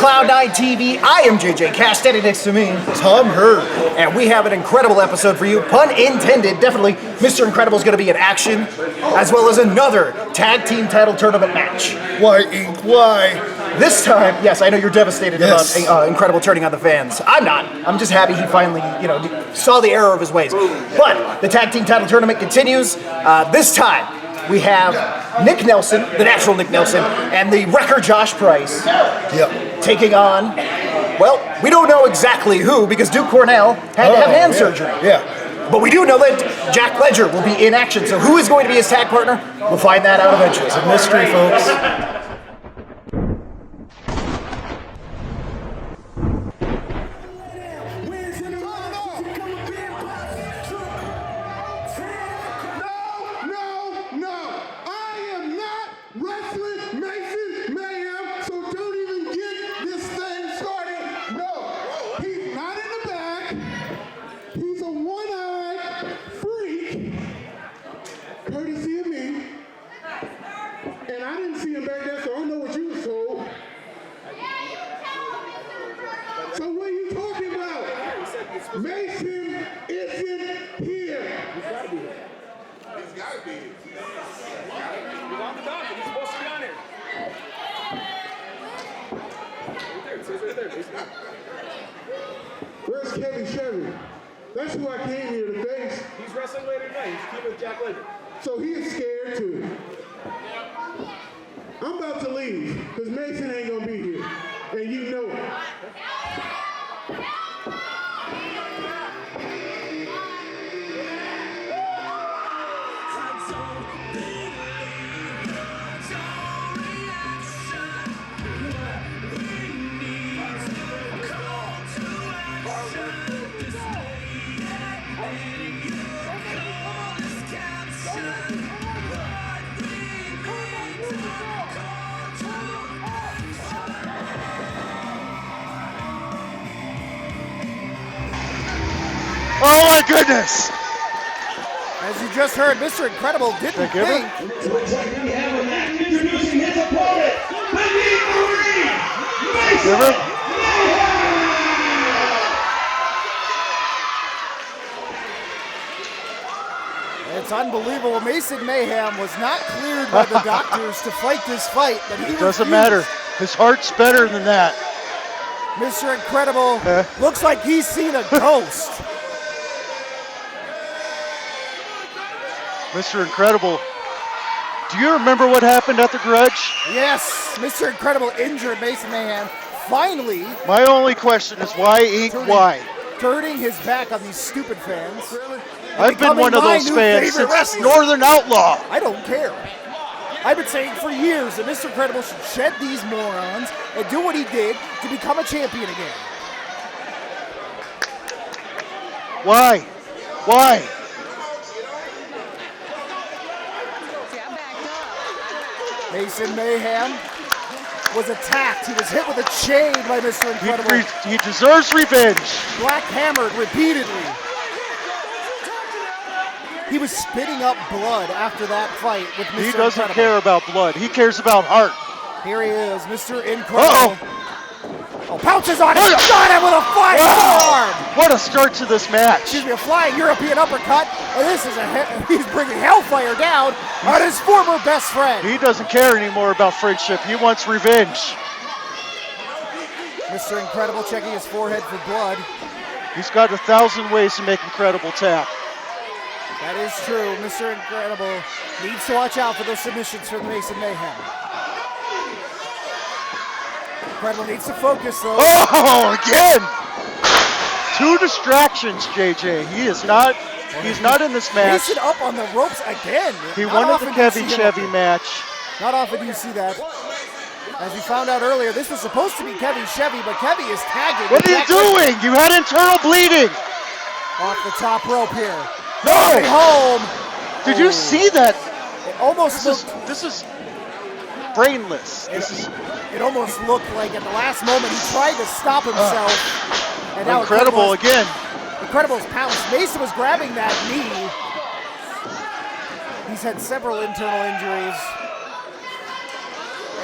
Cloud9 TV. I am JJ Cash, standing next to me, Tom Hurd. And we have an incredible episode for you, pun intended. Definitely, Mr. Incredible is going to be in action, as well as another tag team title tournament match. Why, Ink, why? This time, yes, I know you're devastated Yes. about Incredible turning on the fans. I'm not. I'm just happy he finally, saw the error of his ways. But the tag team title tournament continues. This time, we have Nick Nelson, the natural Nick Nelson, and the wrecker Josh Price taking on, well, we don't know exactly who because Duke Cornell had to have hand surgery. Yeah. But we do know that Jack Ledger will be in action, so who is going to be his tag partner? We'll find that out eventually. It's a mystery, folks. Macen, Mayhem, so don't even get this thing started. No, he's not in the back. He's a one-eyed freak, courtesy of me. And I didn't see him back there, so I don't know what you was told. So what are you talking about? Macen isn't here. He's got to be here. He's got to be here. He's on the docket. He's supposed to be on here. Where's Chevy? That's who I came here to face. He's wrestling later tonight. He's keeping with Jack later. So he is scared too. I'm about to leave because Macen ain't gonna be here, and you know it. Oh my goodness! As you just heard, Mr. Incredible didn't think. Looks like we have a match. Introducing his opponent, the Mayhem. It's unbelievable. Macen Mayhem was not cleared by the doctors to fight this fight, but he Doesn't refused. matter. His heart's better than that. Mr. Incredible looks like he's seen a ghost. Mr. Incredible, do you remember what happened at the Grudge? Yes, Mr. Incredible injured Macen Mayhem. Finally, My only question is why, Ink, why? turning his back on these stupid fans. I've been one of those fans since Northern Outlaw. I don't care. I've been saying for years that Mr. Incredible should shed these morons and do what he did to become a champion again. Why? Why? Macen Mayhem was attacked. He was hit with a chain by Mr. Incredible. He deserves revenge. Black hammered repeatedly. He was spitting up blood after that fight with Mr. He doesn't Incredible. care about blood. He cares about heart. Here he is, Mr. Incredible. Oh, pounces on him. Got him with a flying arm. What a start to this match. Excuse me, a flying European uppercut. And this is he's bringing Hellfire down on his former best friend. He doesn't care anymore about friendship. He wants revenge. Mr. Incredible checking his forehead for blood. He's got 1,000 ways to make Incredible tap. That is true. Mr. Incredible needs to watch out for those submissions from Macen Mayhem. Incredible needs to focus though. Oh, again! 2 distractions, JJ. He's not in this match. Macen up on the ropes again. He Not won at often the do you Kevy see him Chevy up there. match. Not often do you see that. As we found out earlier, this was supposed to be Kevy Chevy, but Kevy is tagging. What are you doing? You had internal bleeding. Off the top rope here. No! Home. Did you see that? It almost looked. This is brainless. It almost looked like at the last moment he tried to stop himself. And now Incredible again. Incredible's pounced. Macen was grabbing that knee. He's had several internal injuries.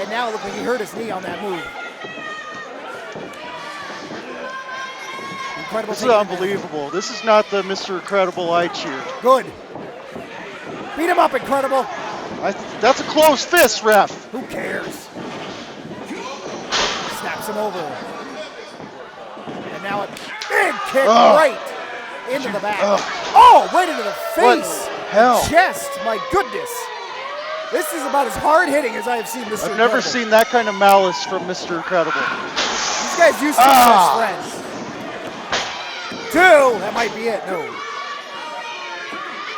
And now it looked like he hurt his knee on that move. Incredible. This is unbelievable. This is not the Mr. Incredible I cheered. Good. Beat him up, Incredible. That's a closed fist, ref. Who cares? Snaps him over. And now a big kick right into the back. Oh, right into the face. What hell? Chest, my goodness. This is about as hard hitting as I have seen Mr. I've never seen that kind of malice from Mr. Incredible. These guys used to be best friends. 2, that might be it, no.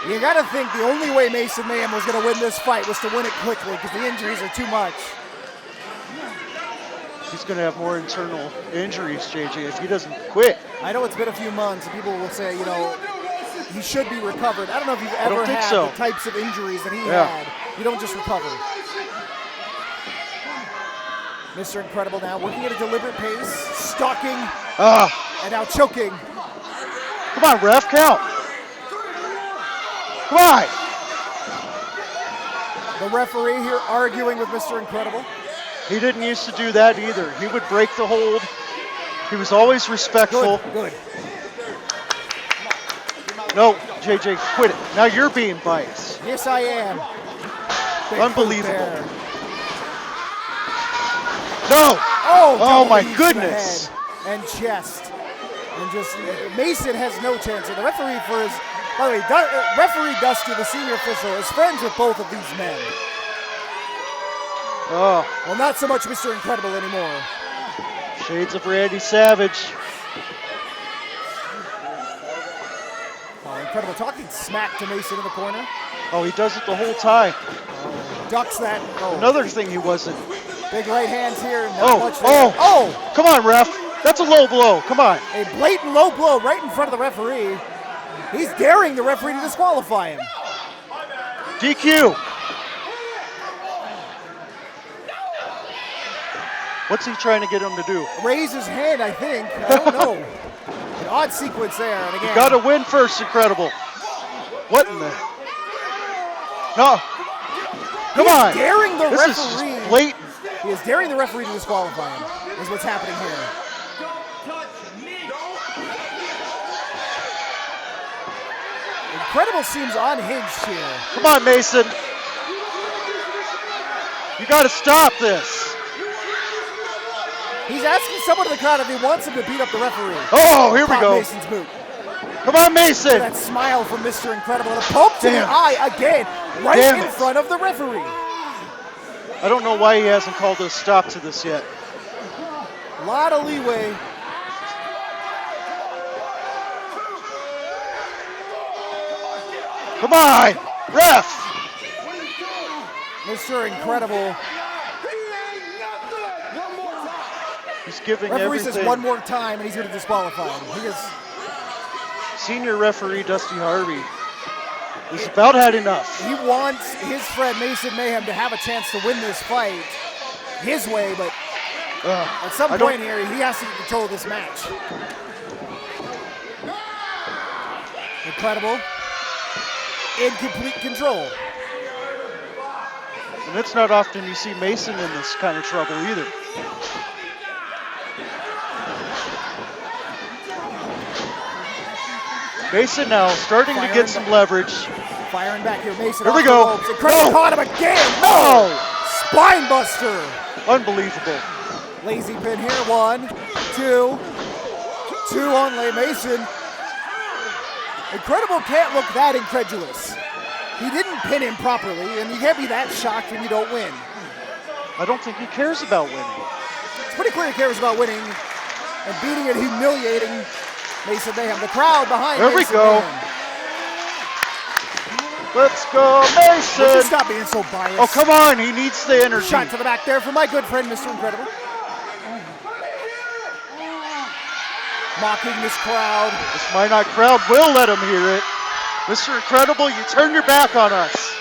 You gotta think the only way Macen Mayhem was gonna win this fight was to win it quickly because the injuries are too much. He's gonna have more internal injuries, JJ, if he doesn't quit. I know it's been a few months and people will say, you know, he should be recovered. I don't know if you've ever had the types of injuries that he had. You don't just recover. Mr. Incredible now working at a deliberate pace, stalking, and now choking. Come on, ref, count. Come on. The referee here arguing with Mr. Incredible. He didn't used to do that either. He would break the hold. He was always respectful. Good. No, JJ, quit it. Now you're being biased. Yes, I am. Big unbelievable. No. Oh my goodness. And chest. And just, Macen has no chance here. The referee for his, by the way, referee Dusty, the senior official, is friends with both of these men. Oh. Well, not so much Mr. Incredible anymore. Shades of Randy Savage. Incredible talking smack to Macen in the corner. Oh, he does it the whole time. Ducks that. Another thing he wasn't. Big right hands here. Come on, ref. That's a low blow. Come on. A blatant low blow right in front of the referee. He's daring the referee to disqualify him. DQ. What's he trying to get him to do? Raise his hand, I think. I don't know. An odd sequence there. And again, you got to win first, Incredible. What in the? No. Come on. Daring the referee. This is just blatant. He is daring the referee to disqualify him. Is what's happening here. Incredible seems unhinged here. Come on, Macen. You got to stop this. He's asking someone in the crowd if he wants him to beat up the referee. Oh, here we go. Mason's boot. Come on, Macen. That smile from Mr. Incredible. And a poke to the eye again, right in front of the referee. I don't know why he hasn't called a stop to this yet. A lot of leeway. Come on, ref. Mr. Incredible. He's giving referee everything. Says one more time and he's going to disqualify him. He is. Senior referee Dusty Harvey is about had enough. He wants his friend Macen Mayhem to have a chance to win this fight his way, but at some point here, he has to get control of this match. Incredible. In complete control. And it's not often you see Macen in this kind of trouble either. Macen now starting to get some leverage. Firing back here, Macen. Here we go. Incredible caught him again. No! Spine buster. Unbelievable. Lazy pin here. 1, 2. 2 on Macen. Incredible can't look that incredulous. He didn't pin him properly, and you can't be that shocked when you don't win. I don't think he cares about winning. It's pretty clear he cares about winning and beating and humiliating Macen Mayhem. The crowd behind There we go. Mayhem. Let's go, Macen. Would you stop being so biased? Oh, come on. He needs the energy. Shot to the back there from my good friend, Mr. Incredible. Mocking this crowd. This Minot crowd will let him hear it. Mr. Incredible, you turn your back on us.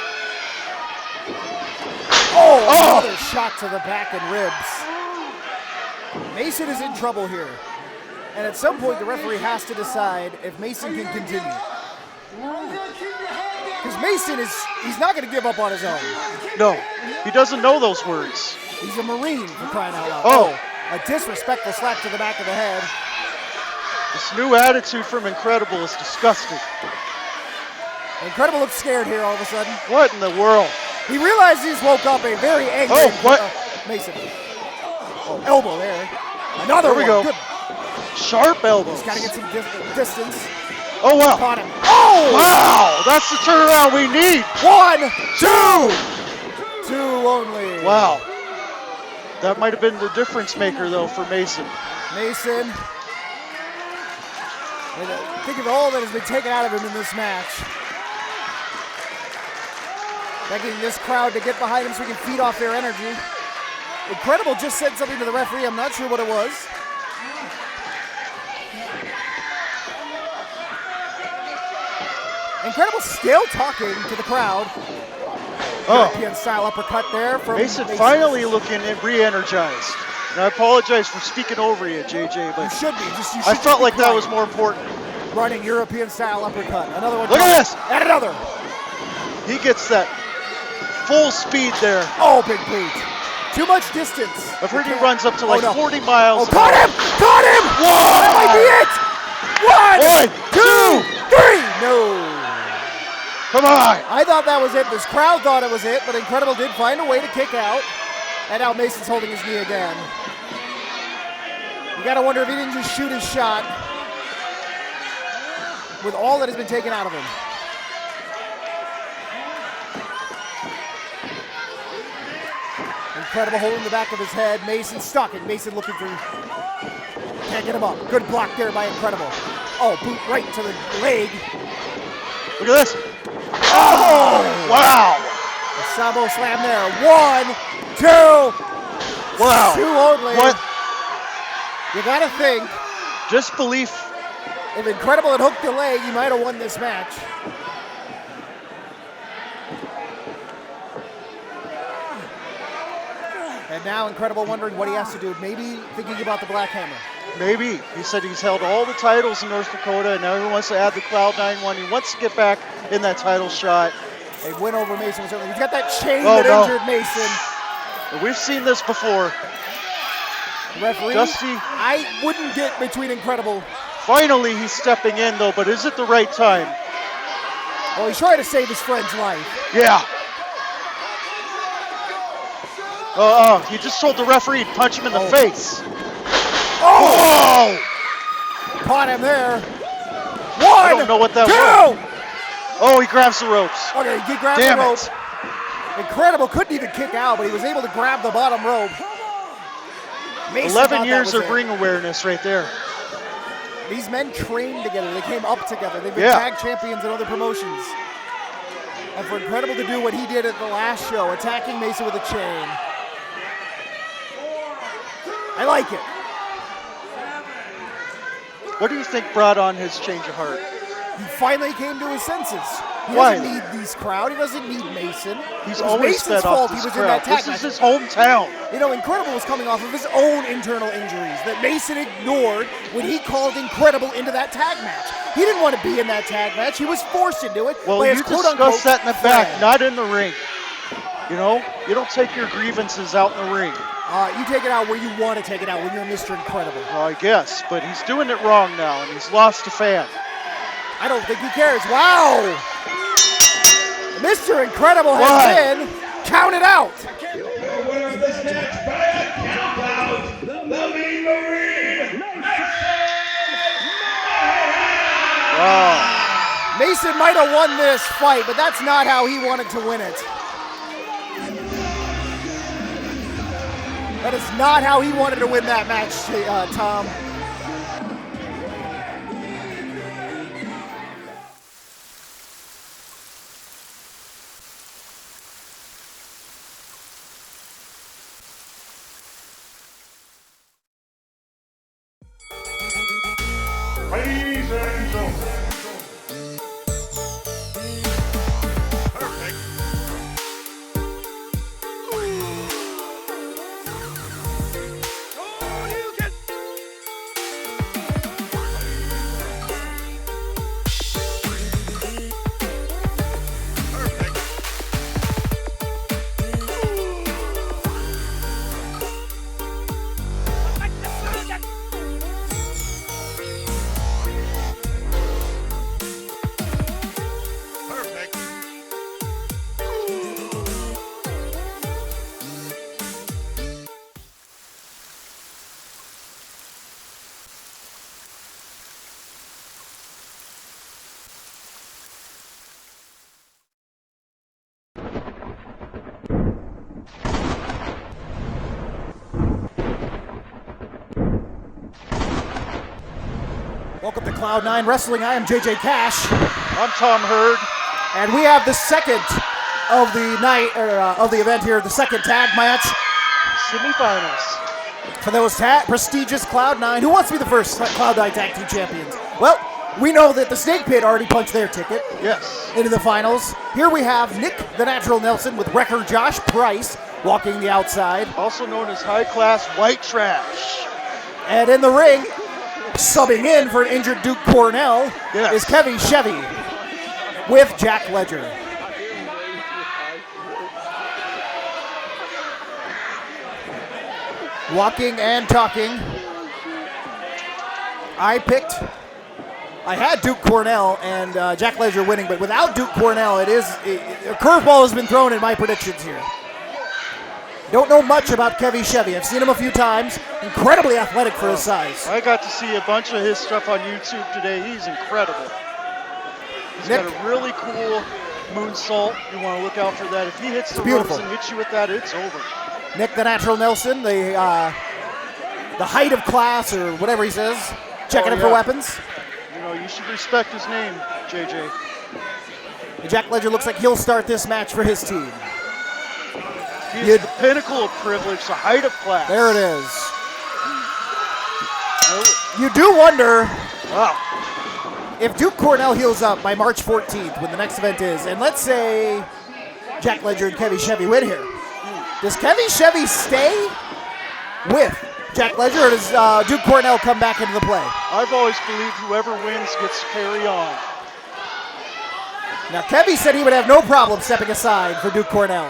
Another shot to the back and ribs. Macen is in trouble here. And at some point, the referee has to decide if Macen can continue. Because Macen he's not going to give up on his own. No, he doesn't know those words. He's a Marine, for crying out loud. A disrespectful slap to the back of the head. This new attitude from Inkredible is disgusting. Inkredible looks scared here all of a sudden. What in the world? He realized he's woke up a very angry what? Macen. Oh, elbow there. Another There we one. go. Good. Sharp elbows. He's got to get some distance. Oh, wow. Caught him. Oh! Wow, that's the turnaround we need. 1, 2. 2 only. Wow. That might have been the difference maker, though, for Macen. Macen. Think of all that has been taken out of him in this match. Begging this crowd to get behind him so he can feed off their energy. Inkredible just said something to the referee. I'm not sure what it was. Inkredible still talking to the crowd. European style uppercut there from Macen finally looking re-energized. And I apologize for speaking over you, JJ, but you should be. I felt like that was more important. Running European style uppercut. Another one. Look at this. And another. He gets that full speed there. Oh, big boot. Too much distance. I've heard he runs up to like 40 miles. Oh, caught him! Caught him! Whoa! That might be it! 1, 2, 3! No! Come on! I thought that was it. This crowd thought it was it, but Inkredible did find a way to kick out. And now Macen's holding his knee again. You gotta wonder if he didn't just shoot his shot with all that has been taken out of him. Inkredible holding the back of his head. Macen stuck, and Macen looking for... Can't get him up. Good block there by Inkredible. Oh, boot right to the leg. Look at this. Oh! Wow! A Sabo slam there. 1, 2. Wow. 2 only. What? You gotta think, Disbelief. if Inkredible had hooked the leg, he might have won this match. And now Inkredible wondering what he has to do. Maybe thinking about the Black Hammer. Maybe. He said he's held all the titles in North Dakota, and now he wants to add the Cloud9 one. He wants to get back in that title shot. A win over Macen was certainly. He's got that chain Oh, that no. injured Macen. We've seen this before. Referee, Dusty. I wouldn't get between Inkredible. Finally, he's stepping in, though, but is it the right time? Well, he's trying to save his friend's life. Yeah. He just told the referee to punch him in the face. Oh! Caught him there. 1, I don't know what that 2. was. Oh, he grabs the ropes. Okay, he grabbed Damn the rope. it. Inkredible couldn't even kick out, but he was able to grab the bottom rope. Macen 11 thought years that of was ring awareness right there. it. These men trained together. They came up together. They've been Yeah. tag champions in other promotions. And for Inkredible to do what he did at the last show, attacking Macen with a chain. I like it. What do you think brought on his change of heart? He finally came to his senses. He Why? doesn't need these crowd. He doesn't need Macen. He's It was always Mason's fed off fault this he was crowd. in that tag This is match. his hometown. You know, Inkredible was coming off of his own internal injuries that Macen ignored when he called Inkredible into that tag match. He didn't want to be in that tag match. He was forced into it Well, by you his quote-unquote discuss that in the back, friend. not in the ring. You know, you don't take your grievances out in the ring. You take it out where you want to take it out when you're Mr. Inkredible. Well, I guess, but he's doing it wrong now, and he's lost a fan. I don't think he cares. Wow! Mr. Inkredible has What? been counted out. The winner of this match by a count, the Mean Marine, Wow. Macen might have won this fight, but that's not how he wanted to win it. That is not how he wanted to win that match, Tom. ladies and gentlemen. Cloud9 Wrestling. I am JJ Cash. I'm Tom Hurd. And we have the second of the night, of the event here, the second tag match. Semifinals. For those prestigious Cloud9. Who wants to be the first Cloud9 Tag Team Champions? Well, we know that the Snake Pit already punched their ticket. Yes. Into the finals. Here we have Nick the Natural Nelson with wrecker Josh Price walking the outside. Also known as High Class White Trash. And in the ring, subbing in for an injured Duke Cornell, is Kevy Chevy with Jack Ledger. Walking and talking. I had Duke Cornell and Jack Ledger winning, but without Duke Cornell, a curveball has been thrown in my predictions here. Don't know much about Kevy Chevy. I've seen him a few times. Incredibly athletic for his size. I got to see a bunch of his stuff on YouTube today. He's incredible. He's got a really cool moonsault. You want to look out for that. If he hits the ropes and hits you with that, it's over. Nick the Natural Nelson, the height of class or whatever he says, checking him for weapons. You know, you should respect his name, JJ. Jack Ledger looks like he'll start this match for his team. He's the pinnacle of privilege, the height of class. There it is. You do wonder if Duke Cornell heals up by March 14th, when the next event is, and let's say Jack Ledger and Kevy Chevy win here. Does Kevy Chevy stay with Jack Ledger, or does Duke Cornell come back into the play? I've always believed whoever wins gets to carry on. Now, Kevy said he would have no problem stepping aside for Duke Cornell.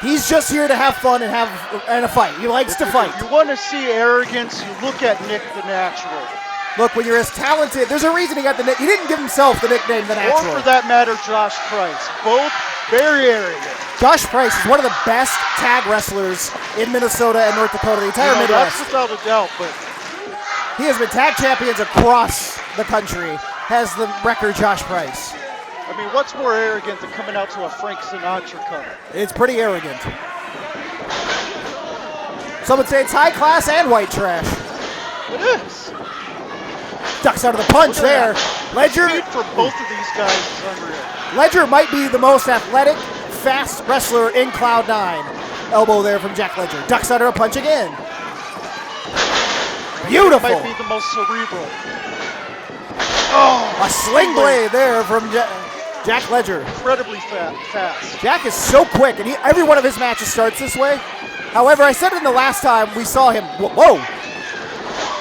He's just here to have fun and a fight. He likes to fight. You want to see arrogance, you look at Nick the Natural. Look, when you're as talented, there's a reason he got the nickname. He didn't give himself the nickname the Natural. Or for that matter, Josh Price. Both very arrogant. Josh Price is one of the best tag wrestlers in Minnesota and North Dakota, the entire Midwest. That's without a doubt, but he has been tag champions across the country, has the record Josh Price. I mean, what's more arrogant than coming out to a Frank Sinatra cover? It's pretty arrogant. Some would say it's high class and white trash. It is. Ducks out of the punch there. Ledger. The speed for both of these guys is unreal. Ledger might be the most athletic, fast wrestler in Cloud9. Elbow there from Jack Ledger. Ducks under a punch again. Beautiful. Might be the most cerebral. A sling blade there from Jack Ledger. Incredibly fast. Jack is so quick, and every one of his matches starts this way. However, I said it in the last time we saw him. Whoa.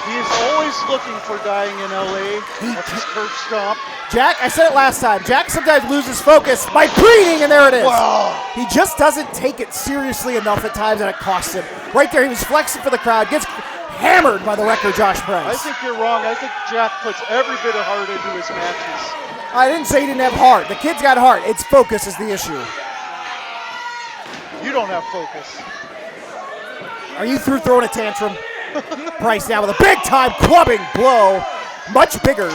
He is always looking for dying in LA. That's his curb stomp. Jack, I said it last time, Jack sometimes loses focus by breathing, and there it is. Wow. He just doesn't take it seriously enough at times, and it costs him. Right there, he was flexing for the crowd, gets hammered by the wrecker Josh Price. I think you're wrong. I think Jack puts every bit of heart into his matches. I didn't say he didn't have heart. The kid's got heart. It's focus is the issue. You don't have focus. Are you through throwing a tantrum? Price now with a big-time clubbing blow. Much bigger.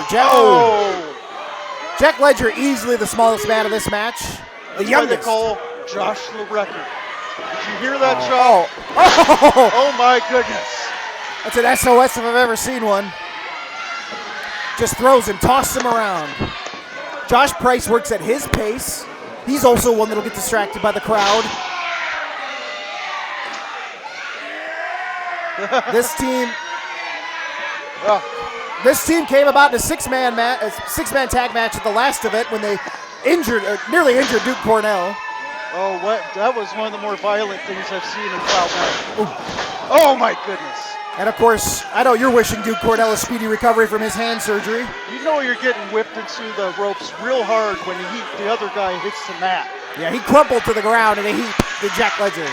Jack Ledger, easily the smallest man of this match. The youngest. They call Josh the Wrecker. Did you hear that, Josh? Oh my goodness. That's an SOS if I've ever seen one. Just throws him, tosses him around. Josh Price works at his pace. He's also one that'll get distracted by the crowd. This team came about in a six-man tag match at the last event when they nearly injured Duke Cornell. Oh, that was one of the more violent things I've seen in Cloud9. Oh my goodness. And of course, I know you're wishing Duke Cornell a speedy recovery from his hand surgery. You know you're getting whipped into the ropes real hard when the other guy hits the mat. Yeah, he crumpled to the ground and he did Jack Ledger.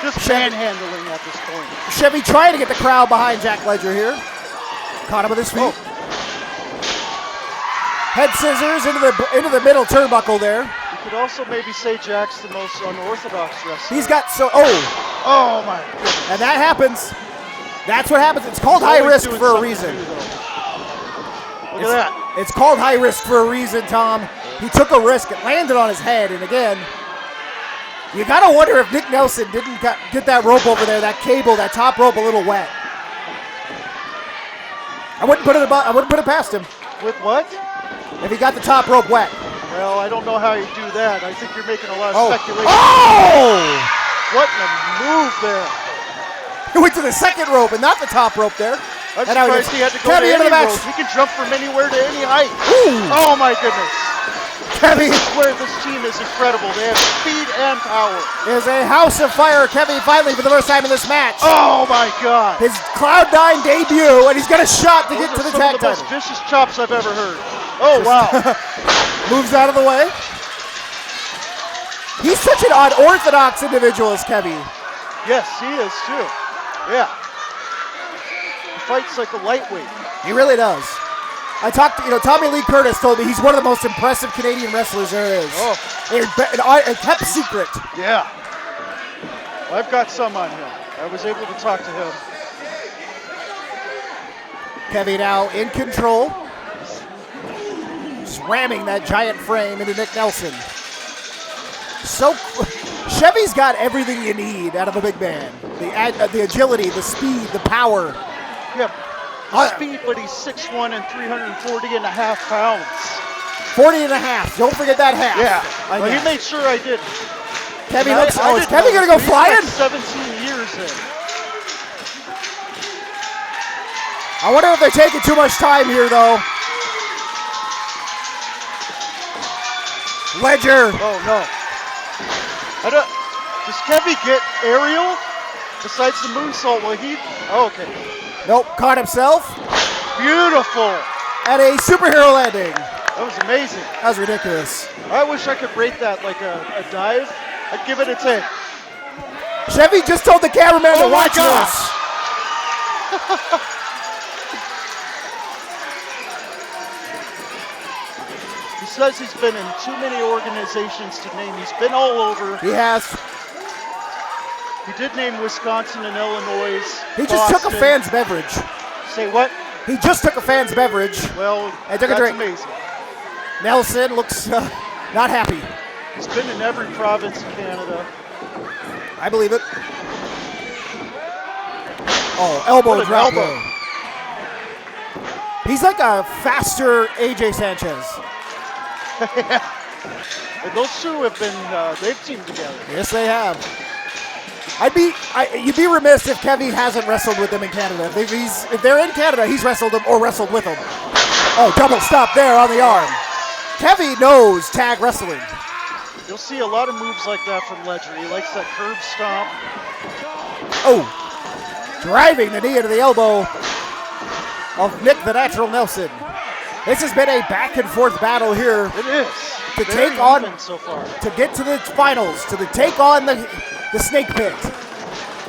Just manhandling at this point. Chevy trying to get the crowd behind Jack Ledger here. Caught him with his feet. Head scissors into the middle turnbuckle there. You could also maybe say Jack's the most unorthodox wrestler. He's got Oh my goodness. And that happens. That's what happens. It's called high risk for a reason. Look at that. It's called high risk for a reason, Tom. He took a risk. It landed on his head. And again, you got to wonder if Nick Nelson didn't get that rope over there, that cable, that top rope a little wet. I wouldn't put it past him With what? if he got the top rope wet. Well, I don't know how you do that. I think you're making a lot of Oh. speculation. Oh! What in a move there. He went to the second rope and not the top rope there. I'm And now surprised he had to go to Kevy into any the match. rope. He can jump from anywhere to any height. Ooh. Oh my goodness. Kevy Where this team is incredible. They have speed and power. is a house of fire. Kevy finally for the first time in this match. Oh my God. His Cloud9 debut, and he's got a shot to get Those to are the some tag of the most title. vicious chops I've ever heard. Oh wow. Moves out of the way. He's such an unorthodox individual as Kevy. Yes, he is too. Yeah. He fights like a lightweight. He really does. I talked to, Tommy Lee Curtis told me he's one of the most impressive Canadian wrestlers there is. Oh. A kept secret. Yeah. I've got some on him. I was able to talk to him. Kevy now in control. Just ramming that giant frame into Nick Nelson. So, Chevy's got everything you need out of a big man. The agility, the speed, the power. Yeah. Speed, but he's 6'1" and 340 and a half pounds. 40 and a half. Don't forget that half. Yeah. Well, he made sure I did. Kevy looks. I Is didn't Kevy know going to go this, but he's flying? got 17 years in. I wonder if they're taking too much time here, though. Ledger. Oh, no. Does Kevy get aerial besides the moonsault? Well, oh, okay. Nope, caught himself Beautiful. at a superhero landing. That was amazing. That was ridiculous. I wish I could rate that like a dive. I'd give it a 10. Chevy just told the cameraman Oh to my watch gosh. this. He says he's been in too many organizations to name. He's been all over. He has. He did name Wisconsin and Illinois. He just took a Boston. fan's beverage. Say what? He just took a fan's beverage. Well, And took a that's drink. amazing. Nelson looks not happy. He's been in every province in Canada. I believe it. Oh, elbow What an drop. elbow. He's like a faster AJ Sanchez. And those two have been, they've teamed together. Yes, they have. You'd be remiss if Kevy hasn't wrestled with them in Canada. If they're in Canada, he's wrestled them or wrestled with them. Oh, double stop there on the arm. Kevy knows tag wrestling. You'll see a lot of moves like that from Ledger. He likes that curb stomp. Oh, driving the knee into the elbow of Nick the Natural Nelson. This has been a back and forth battle here It is. To Very take on- even so far. to get to the finals, to take on the snake pit.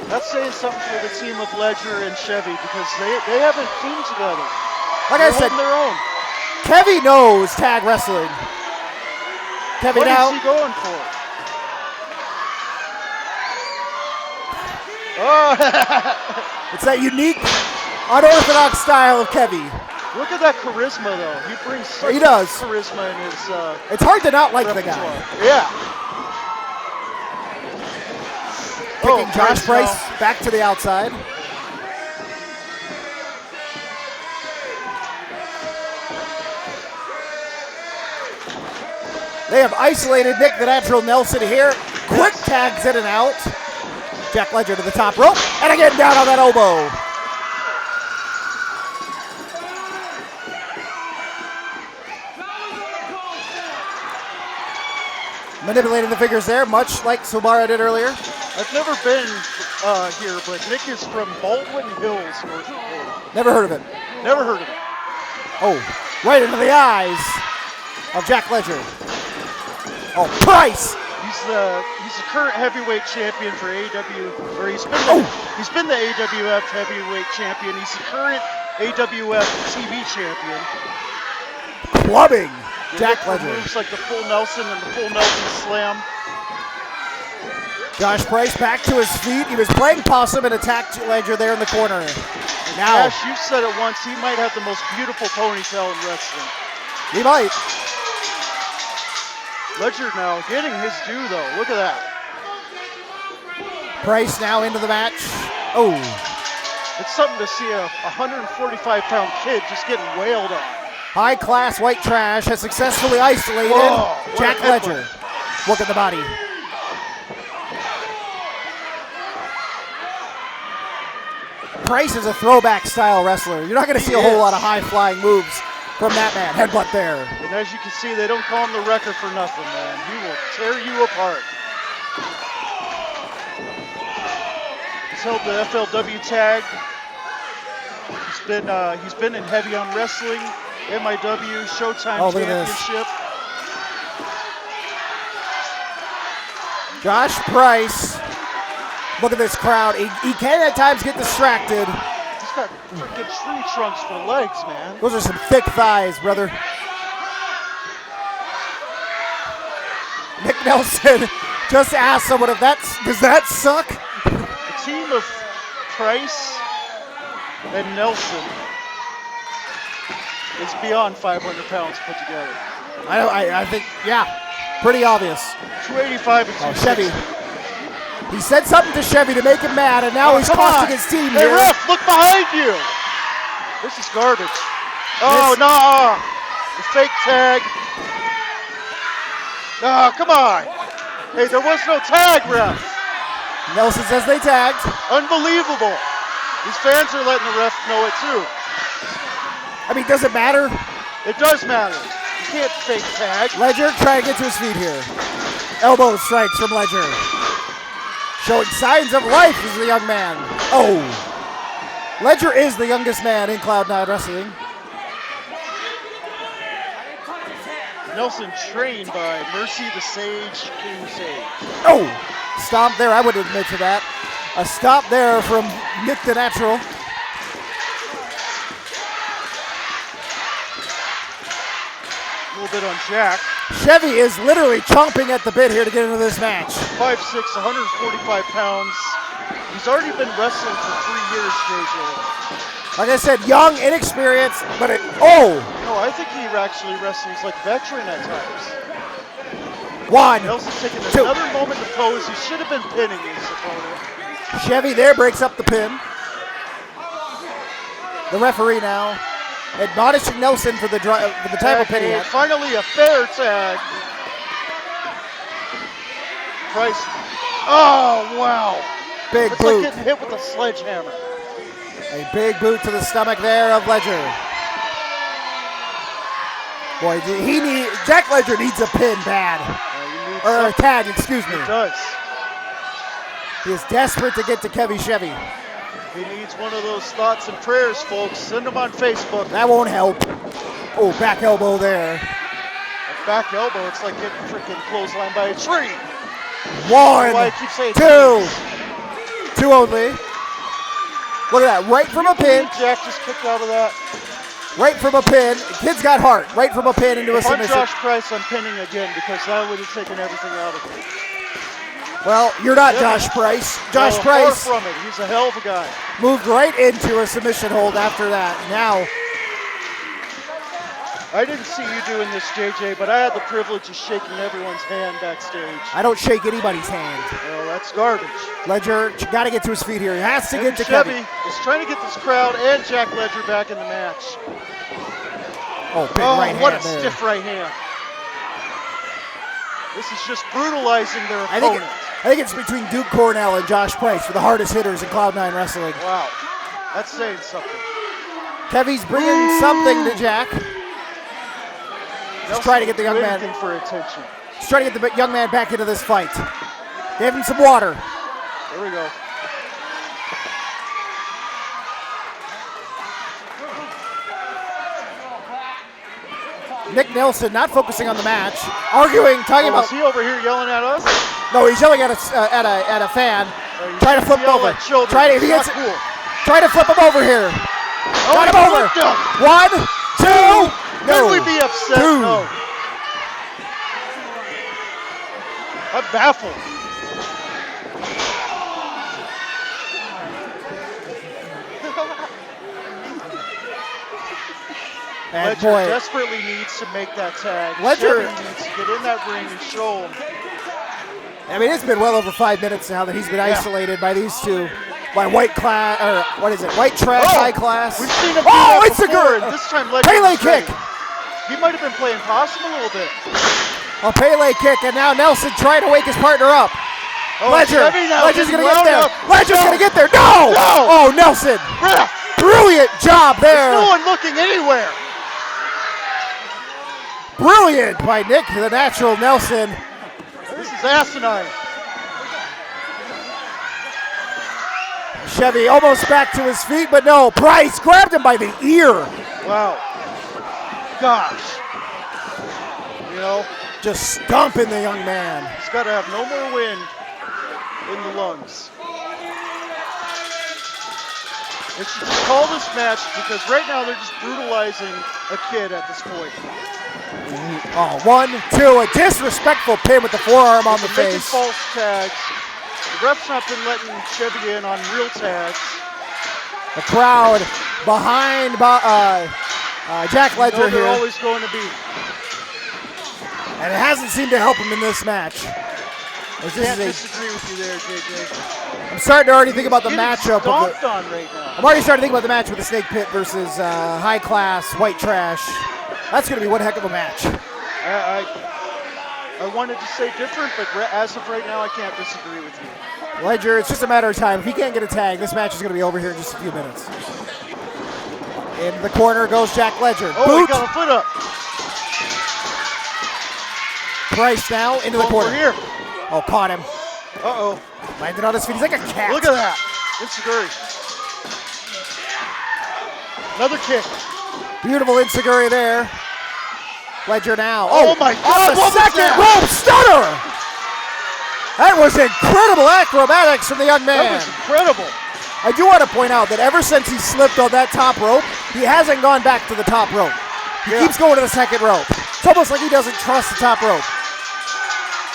That's saying something for the team of Ledger and Chevy because they haven't teamed together. Like They're I said, holding their own. Kevy knows tag wrestling. Kevy What now. is he going for? Oh, It's that unique, unorthodox style of Kevy. look at that charisma, though. He brings such He does. charisma in his It's hard to not like the repertoire. guy. Yeah. Kicking Josh Price Price back to the outside. They have isolated Nick the Natural Nelson here. Quick tags in and out. Jack Ledger to the top rope. And again down on that elbow. Manipulating the figures there, much like Sobara did earlier. I've never been here, but Nick is from Baldwin Hills, North Dakota. Never heard of it. Never heard of it. Oh, right into the eyes of Jack Ledger. Oh, Price! He's the current heavyweight champion for AW, or he's been the AWF heavyweight champion. He's the current AWF TV champion. Clubbing They Jack look for Ledger. moves like the full Nelson and the full Nelson slam. Josh Price back to his feet. He was playing possum and attacked Ledger there in the corner. Now, Ash, you said it once. He might have the most beautiful ponytail in wrestling. he might. Ledger now getting his due, though. Look at that. Price now into the match. Oh, It's something to see a 145-pound kid just getting wailed on. High-class white trash has successfully isolated Whoa, Jack Ledger. Look at the body. Price is a throwback style wrestler. You're not going to see a whole lot of high-flying moves from that man. Headbutt there. And as you can see, they don't call him the Wrecker for nothing, man. He will tear you apart. He's held the FLW tag. He's been in Heavy on Wrestling, MIW, Showtime Championship. Josh Price. Look at this crowd. He can at times get distracted. He's got freaking tree trunks for legs, man. Those are some thick thighs, brother. Nick Nelson just asked someone if does that suck? The team of Price and Nelson is beyond 500 pounds put together. I think, yeah, pretty obvious. 285 and 260. Chevy. He said something to Chevy to make him mad, and now he's costing his team hey, here. Ref, look behind you. This is garbage. Oh, no. The fake tag. No, come on. Hey, there was no tag, ref. Nelson says they tagged. Unbelievable. These fans are letting the ref know it too. I mean, does it matter? It does matter. You can't fake tag. Ledger trying to get to his feet here. Elbow strikes from Ledger. Showing signs of life is the young man. Oh. Ledger is the youngest man in Cloud9 Wrestling. Nelson trained by Mercy the Sage, King Sage. Oh. Stomp there. I would admit to that. A stop there from Nick the Natural. A little bit on Jack. Chevy is literally chomping at the bit here to get into this match. 5'6", 145 pounds. He's already been wrestling for 3 years, JJ. Like I said, young, inexperienced, but No, I think he actually wrestles like veteran at times. One, Nelson's taking two. another moment to pose. He should have been pinning his opponent. Chevy there breaks up the pin. The referee now admonishing Nelson for the type of pin he had. Finally a fair tag. Price. Oh, wow. Big It's boot. like getting hit with a sledgehammer. A big boot to the stomach there of Ledger. Boy, Jack Ledger needs a pin bad. Or a tag, excuse me. He does. He is desperate to get to Kevy Chevy. He needs one of those thoughts and prayers, folks. Send them on Facebook. That won't help. Oh, back elbow there. A back elbow, it's like getting freaking clotheslined by a tree. One, Why I keep saying two only. Look at that, right from a pin. Jack just kicked out of that. Right from a pin. Kid's got heart. Right from a pin into a submission. Josh Price on pinning again because that would have taken everything out of him. Well, you're not Josh Price. Josh Price far from it. He's a hell of a guy. moved right into a submission hold after that. Now, I didn't see you doing this, JJ, but I had the privilege of shaking everyone's hand backstage. I don't shake anybody's hand. Well, that's garbage. Ledger got to get to his feet here. He has to get to Chevy Kevy. is trying to get this crowd and Jack Ledger back in the match. Oh, big right hand what a there. stiff right hand. This is just brutalizing their opponent. I think it's between Duke Cornell and Josh Price for the hardest hitters in Cloud9 Wrestling. Wow, that's saying something. Kevy's bringing something to Jack. Just trying to get the young man. For attention. Just trying to get the young man back into this fight. Gave him some water. There we go. Nick Nelson not focusing on the match, arguing, talking about. Is he over here yelling at us? No, he's yelling at a fan, trying to flip him over. Try to flip him over here. Got him over. 1, 2. No. Could we be upset? 2. No. I'm baffled. And Ledger boy, desperately needs to make that tag. Ledger Chevy needs to get in that ring and show him. I mean, it's been well over 5 minutes now that he's been isolated by these two. by white class, or what is it? White trash, high class. We've seen him do that before, and this time Ledger Pele was ready. kick. He might have been playing possum a little bit. A Pele kick, and now Nelson trying to wake his partner up. Ledger's gonna get there. Ledger's gonna get there. No! Oh, Nelson. Brilliant job there. There's no one looking anywhere. Brilliant by Nick, the natural Nelson. This is asinine. Chevy almost back to his feet, but no. Price grabbed him by the ear. Wow. Gosh. You know, just stomping the young man. He's got to have no more wind in the lungs. They should just call this match because right now they're just brutalizing a kid at this point. Oh, 1, 2, a disrespectful pin with the forearm on the Making face. false tags. The ref's not been letting Chevy in on real tags. The crowd behind Jack Ledger here. They're always going to be. And it hasn't seemed to help him in this match. I can't disagree with you there, JJ. I'm starting to already think about the matchup. Right now. I'm already starting to think about the match with the Snake Pit versus high class white trash. That's going to be one heck of a match. I wanted to say different, but as of right now, I can't disagree with you. Ledger, it's just a matter of time. If he can't get a tag, this match is going to be over here in just a few minutes. In the corner goes Jack Ledger. Oh, Boot. He got a foot up. Price now into the corner. Here. Oh, caught him. Uh-oh. Landed on his feet. He's like a cat. Look at that. Enziguri. Another kick. Beautiful Enziguri there. Ledger now. Oh my God. The second rope stunner. That was incredible acrobatics from the young man. That was incredible. I do want to point out that ever since he slipped on that top rope, he hasn't gone back to the top rope. He keeps going to the second rope. It's almost like he doesn't trust the top rope.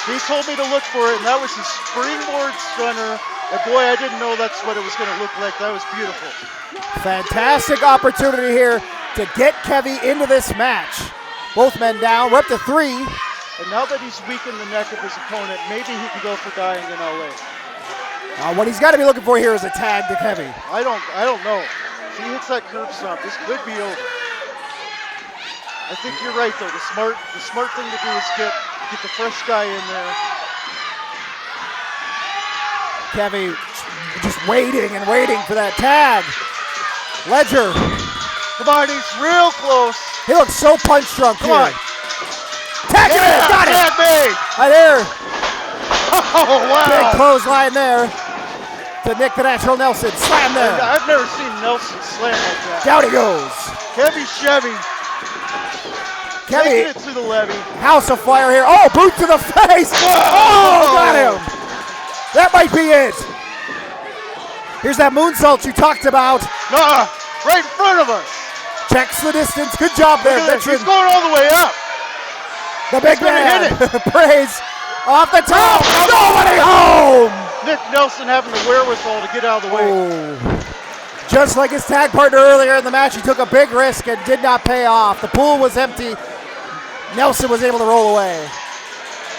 He told me to look for it, and that was his springboard stunner. And boy, I didn't know that's what it was going to look like. That was beautiful. Fantastic opportunity here to get Kevy into this match. Both men down. We're up to 3. And now that he's weakened the neck of his opponent, maybe he can go for dying in LA. What he's got to be looking for here is a tag to Kevy. I don't know. If he hits that curb stomp, this could be over. I think you're right, though. The smart thing to do is get the fresh guy in there. Kevy just waiting and waiting for that tag. Ledger. Come on, he's real close. He looks so punch drunk here. Come on. Tag him in. Got it. Tag made. Right there. Oh, wow. Big clothesline there to Nick the Natural Nelson. Slam there. I've never seen Nelson slam like that. Down he goes. Chevy. Kevy. Taking it to the levy. House of fire here. Oh, boot to the face. Oh, got him. That might be it. Here's that moonsault you talked about. Right in front of us. Checks the distance. Good job there, veteran. He's going all the way up. The big man. Hit it. Praise. Off the top. Nobody home. Nick Nelson having the wherewithal to get out of the way. Oh. Just like his tag partner earlier in the match, he took a big risk and did not pay off. The pool was empty. Nelson was able to roll away.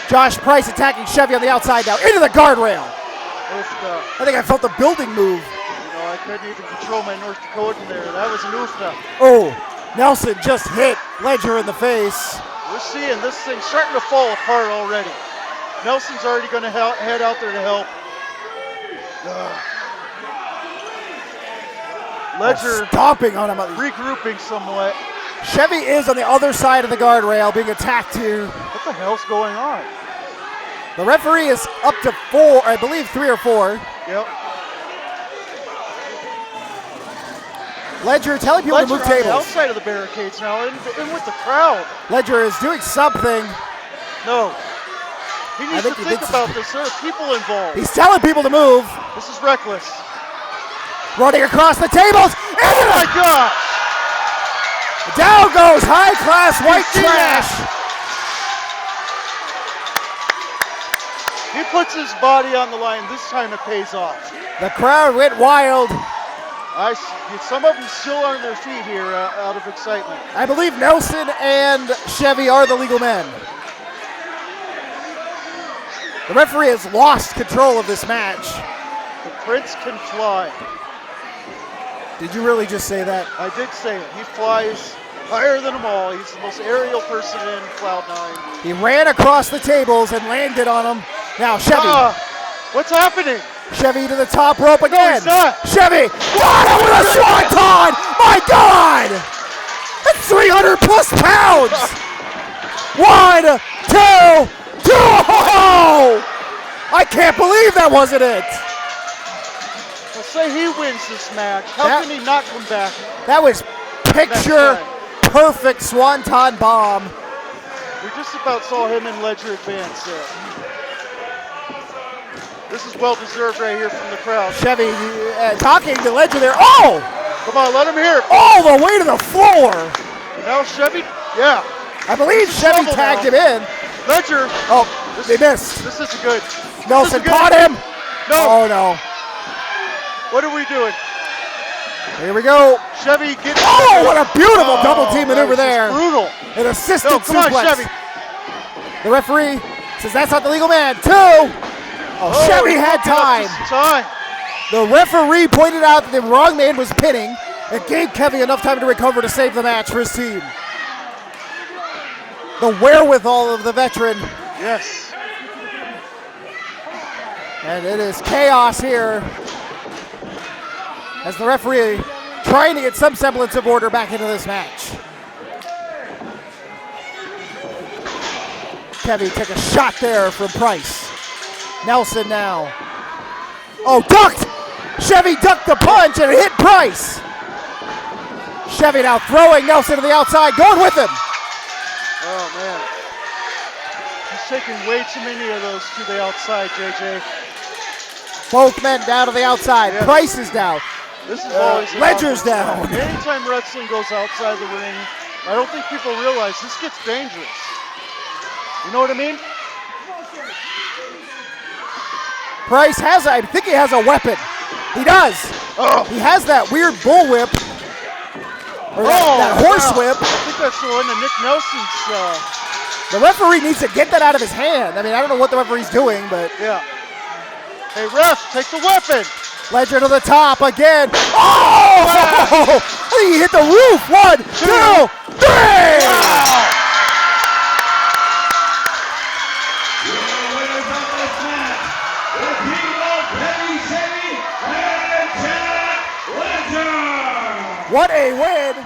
Josh Price attacking Chevy on the outside now. Into the guardrail. I think I felt the building move. You know, I couldn't even control my North Dakotan there. That was an oofta. Oh, Nelson just hit Ledger in the face. We're seeing this thing starting to fall apart already. Nelson's already going to head out there to help. Ledger stomping on him. Regrouping somewhat. Chevy is on the other side of the guardrail being attacked too. What the hell's going on? The referee is up to 4, I believe 3 or 4. Yep. Ledger telling people to move tables. On the outside of the barricades now, in with the crowd. Ledger is doing something. No. He needs to think about this. There are people involved. He's telling people to move. This is reckless. Running across the tables. Oh my God! Down goes high class white trash. He puts his body on the line. This time it pays off. The crowd went wild. Some of them still on their feet here out of excitement. I believe Nelson and Chevy are the legal men. The referee has lost control of this match. Prince can fly. Did you really just say that? I did say it. He flies higher than them all. He's the most aerial person in Cloud9. He ran across the tables and landed on them. Now Chevy. What's happening? Chevy to the top rope again. No, he's not. Chevy got him with a swanton. My God! That's 300 plus pounds. 1, 2, 2. Oh! I can't believe that wasn't it. Let's say he wins this match. How can he not come back? That was picture perfect swanton bomb. We just about saw him and Ledger advance there. This is well deserved right here from the crowd. Chevy talking to Ledger there. Oh! Come on, let him hear it. All the way to the floor. Now Chevy, yeah. I believe Chevy tagged him in. Ledger. Oh, they missed. This isn't good. Nelson caught him. No. Oh, no. What are we doing? Here we go. Chevy gets. Oh, what a beautiful double team maneuver there. Brutal. An assisted come on, suplex. Chevy. The referee says that's not the legal man. 2. Oh, Chevy had time. The referee pointed out that the wrong man was pinning. It gave Kevy enough time to recover to save the match for his team. The wherewithal of the veteran. Yes. And it is chaos here as the referee trying to get some semblance of order back into this match. Kevy took a shot there from Price. Nelson now. Oh, ducked! Chevy ducked the punch and it hit Price. Chevy now throwing Nelson to the outside, going with him. Oh, man. He's taking way too many of those to the outside, JJ. Both men down to the outside. Yeah. Price is down. This is always Ledger's down. Anytime wrestling goes outside the ring, I don't think people realize this gets dangerous. You know what I mean? Price has, I think he has a weapon. He does. Oh. He has that weird bullwhip. Or that horse whip. I think that's the one that Nick Nelson's. The referee needs to get that out of his hand. I mean, I don't know what the referee's doing, but. Yeah. Hey, ref, take the weapon. Ledger to the top again. Oh! I think he hit the roof. 1, 2, 3! Wow. What a win